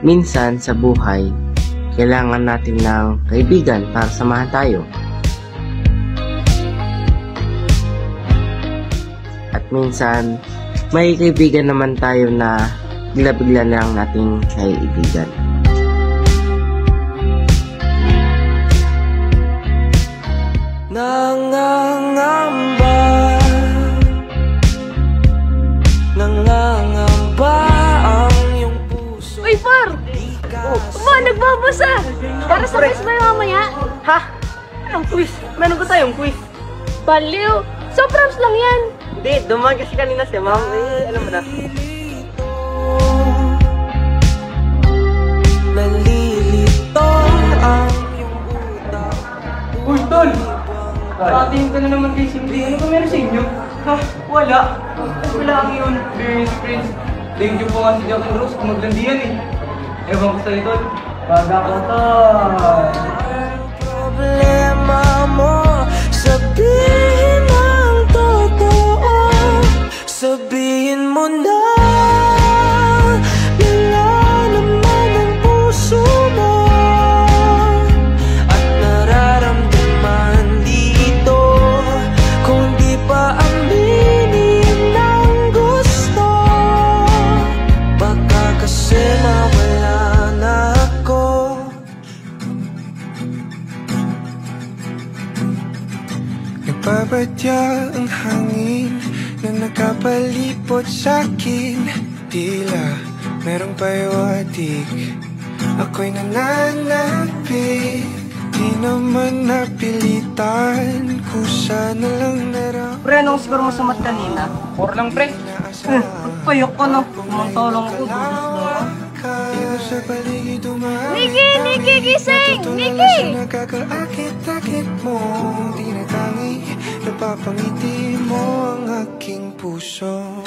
minsan sa buhay, kailangan natin ng kaibigan para samahan tayo. At minsan, may kaibigan naman tayo na bigla-bigla na lang nating kaibigan. Nangangamba ang iyong puso. Uy, Par! Ba, nagbabasa! Para sa quiz ba yung mamaya? Ha? Anong quiz? Meron ko tayong quiz. Baliw! So, props lang yan! Hindi, dumaan kasi kanina si ma'am. Alam mo na. Nalilito ang iyong utak. Uy, Tol! Parating ka na naman kay Cindy. Ano ba meron sa inyo? Ha? Wala. Wala ang yun. Prince. Thank you po nga si Jack and Rose kung maglandian eh. Ewan ko sa'yo, Tol. Baga ko, Tol. Problema mo, sabihin ang totoo. Sabihin mo na naman ang puso mo at nararamdaman dito. Kung di pa aminin ang gusto, baka kasi mawala na ako. Nagbabadya ang hangin na nakapalipot sa'kin. Tila merong payawatig, ako'y nananapit. Di naman napilitan, kusa na lang naraw. Pre, anong siguro masamat kanina? Or lang, pre. Payok ko, no? Kumantolong ko. Nikki, gising! Nikki! Nakakaakit-akit mo, tinatangi, napapangiti mo ang aking puso.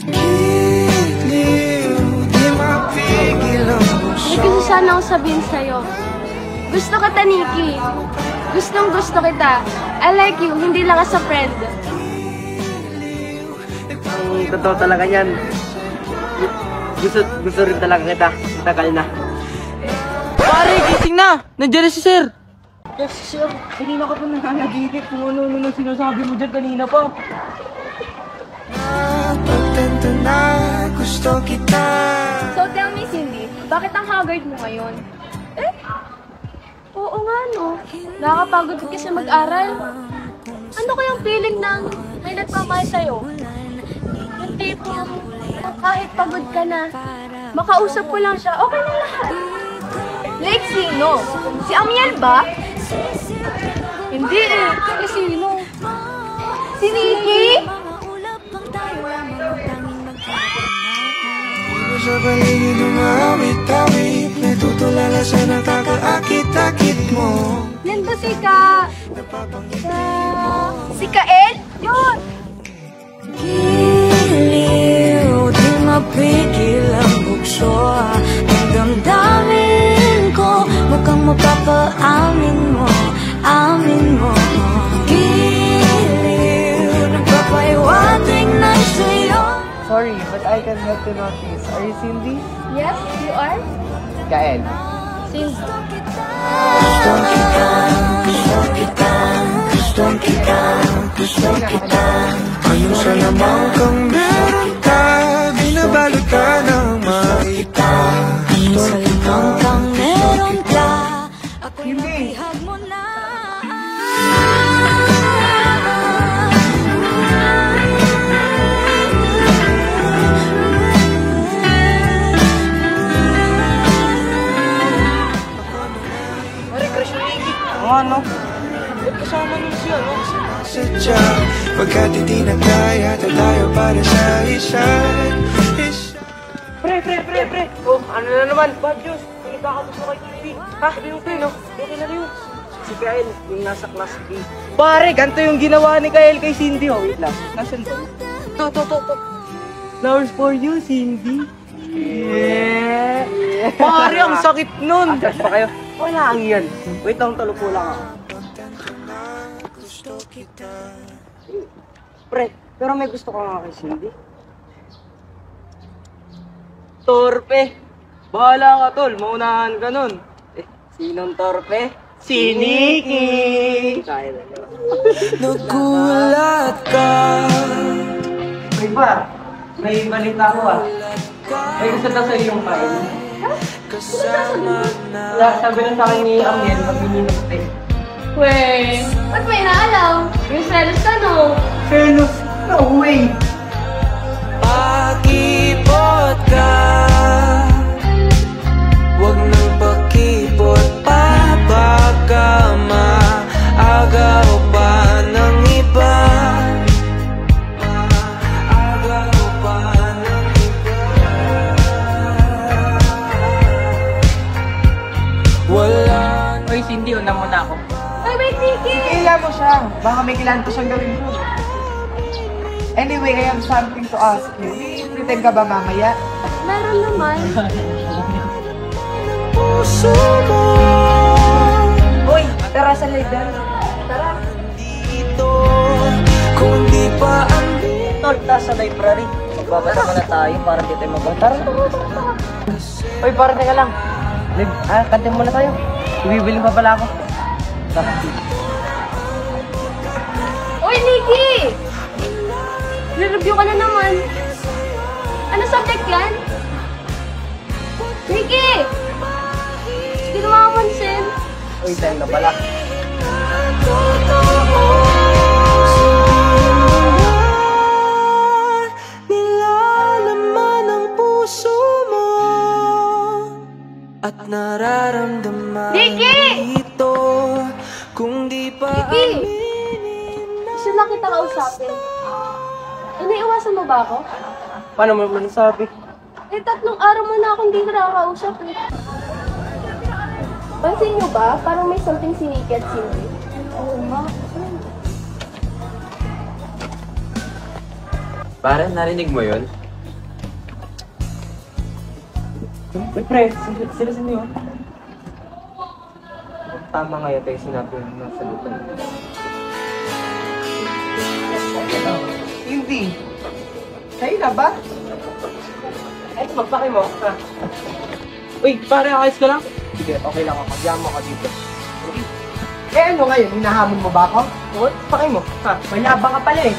Giliw, di mapigil ang puso. May gusto sana akong sabihin sa'yo. Gusto kita, Nikki. Gustong gusto kita. I like you, hindi lang as a friend. Ang totoo talaga yan. Gusto rin talaga kita. Tagal na. Pare, gising na! Nandiyan na si Sir! Yes, Sir. Kanina ka pa nananaginip kung ano nang sinasabi mo dyan kanina pa. Pagtanto na gusto kita. So tell me, Cindy, bakit ang haggard mo ngayon? Eh? Oo nga, no. Nakakapagod ka kasi mag-aral. Ano kayang feeling ng may nagmamahal sa'yo? Yung tipong kahit pagod ka na, makausap ko lang siya, okay na lahat. Like sino? Si Amiel ba? Hindi eh. Si sino? Si Nikki? Sa paligid umawit-awit, natutulala sa nakakaakit-akit mo. Yan ba si si Kael? Yun! Giliw, di mapigil ang bukso. Ang damdamin ko, mukhang mapapaamin mo, amin mo. Giliw, nagpapahiwatig na sa'yo. Sorry, but I can help you notice. Are you Cindy? Yes, you are? Kael. Cindy. Gusto kita, gusto kita, gusto kita, gusto kita. Ayun sa lamang kang meron ka, binabalot ka ng makita. Ayun sa lamang kang meron ka, ako'y mabihag mo na. Ano? Ba't kasama nun siya, no? Sadya, pagkat hindi na kaya tayo para sa isa't isa. Pre! Oh, ano na naman? Bad news! May ikakagusto kay TV. Ha? Sabi yung pre, no? Okay na yun. Si Kael, yung nasa class B. Pare, ganito yung ginawa ni Kael kay Cindy. Oh, wait lang. Nasaan to? To. Flowers for you, Cindy. Yeah! Pare, ang sakit nun! Atras pa kayo? Wala ang yan. Wait lang, talupo lang ako. Pre, pero may gusto ka nga kay Cindy. Torpe. Bahala ka, tol. Maunahan ka nun. Eh, sinong torpe? Si Nikki! Kaya na yun. Nagulat ka. Uy, ba? May balita ko ah. May gusto daw sa iyong kain. Kasama na. Wala, sabi lang sa akin ni Amiel, mag-ininok tayo. Weh, ba't may naalam? Yung selos ka, no? Felos, no way! Pakipot ka. Huwag nang pakipot pa. Baka maagaw pa ng iba. Maagaw pa ng iba. Wala. Uy, Cindy, una muna ako. Ay, wait, Nikki! Kaya mo siya. Baka may kailangan ko siyang gawin mo. Anyway, I have something to ask you. Pretend ka ba mamaya? Meron naman. Puso mo. Uy, tara sa leader. Tara. Dito, kung di pa ang Tol, taas sa library. Magbabasa muna tayo para di tayo mabasa. Tara. Uy, para teka lang. Kantin muna tayo. Ibibili pa pala ako. Tara. Uy, Nikki! Re-review ka na naman. Ano subject yan? Nikki! Hindi ko makapansin. Uy, time na pala. nilalaman ang puso mo at nararamdaman Nikki! dito kung di pa Nikki! Gusto lang kita kausapin. Iniiwasan mo ba ako? Paano mo nasabi? Eh, 3 araw mo na akong hindi nakakausap eh. Pansin nyo ba? Parang may something si Nikki at Cindy. Oo nga. Parang narinig mo yun? Uy, pre, sila sa niyo. Tama nga yata yung sinabi ng nasa lupan. Hindi. Sa'yo na ba? Eto, magpaki mo. Ha? Uy, pare, ayos ka lang? Sige, okay lang ako. Diyan mo ka dito. Eh ano ngayon? Hinahamon mo ba ako? Oo, paki mo. Ha? May labang ka pala eh.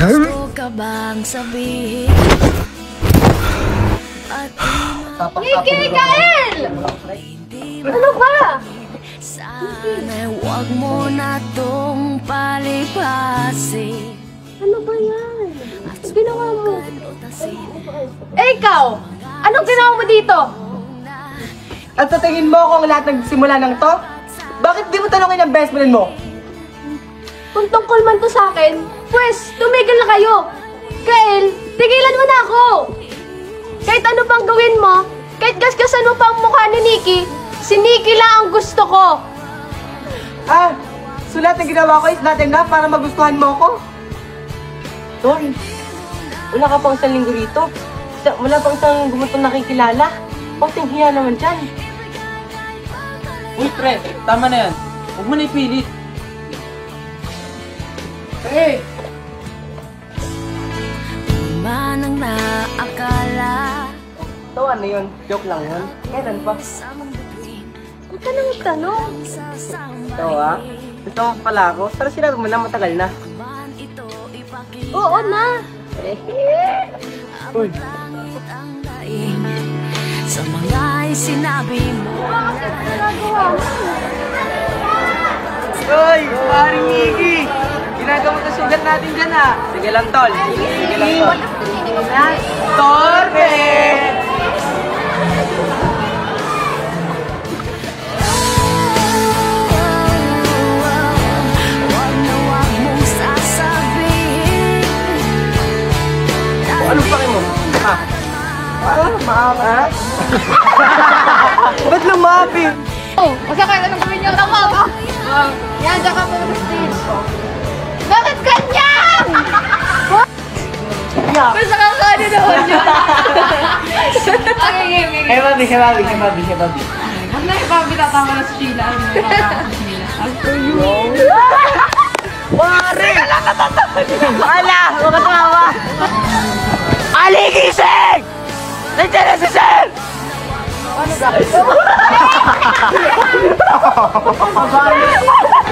Gusto ka bang sabihin? At Nikki! Kael! Ano ba? sana'y huwag mo na tong palipasin. Ano ba yan? Ano ginawa mo? Lutasin Eh, ikaw! Anong ginawa mo dito? At sa tingin mo kung lahat nagsimula ng to? Bakit di mo tanongin ang best friend mo? Kung tungkol man to sa akin, pwes, tumigil na kayo! Kael, tigilan mo na ako! Kahit ano pang gawin mo, kahit gasgasan mo pang mukha ni Nikki, si Nikki lang ang gusto ko! Ah, so lahat ng ginawa ko is not enough para magustuhan mo ako? Tol, wala ka pang isang linggo rito. Wala pang isang gumutong nakikilala. Pagting hiya naman dyan. Uy, pre, tama na yan. Huwag mo na ipilit. Eh, man ang naakala ito ano yun? Joke lang yun. Kailan pa? sa bituin Huwag ka nang tanong. Ito ah. Gusto ko pala ako. Pero sinabi mo na matagal na. man ito ipakita Oo na! Uy, langit ang daing sa mga sinabi mo. Bakit nagagawa mo? Uy, paring Iggy! Ginagawa na sugat natin dyan ah. Sige lang, tol. Sige lang, tol. Torbe! Wag na wag mong sasabihin. Anong pake mo? Ha? Maama? Ba't lumapi? Oh, masakay na ng gawin niyo. Tama ba? Yan, dyan ka po sa stage. Bakit ganyan? Yeah. Basta kakaano naman yun. Okay, game. Hey, Bobby, hey, Bobby, hey, Bobby, hey, Bobby. Huwag na ipapita tama na si Sheila. Ano na si Sheila? Pare! Wala! Huwag ka tumawa! Ali, gising! Nandiyan na si Sir! Ano ba?